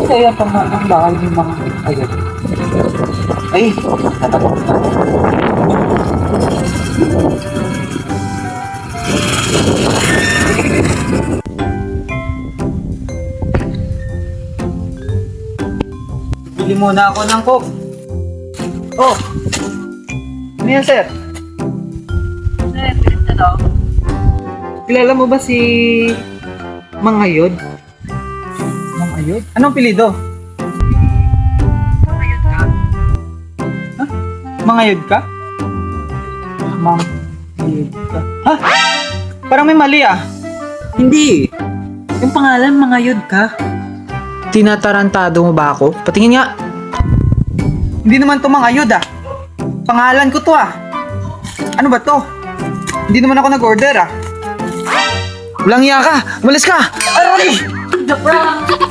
kaya ang bahay ng mga agad? Ay, natakot na. Bili muna ako ng coke. Oh! Ano yan, sir? Sir, pinta daw. Kilala mo ba si Mangayod? Mangayod? Anong pilido? Ayun ka. Mangayod ka? Mangayod ka? Ha? Parang may mali ah. Hindi. Yung pangalan, Mangayod ka. Tinatarantado mo ba ako? Patingin nga. Hindi naman to Mangayod ah. Pangalan ko to ah. Ano ba to? Hindi naman ako nag-order ah. Walang iya ka! Umalis ka! Aray! The prank!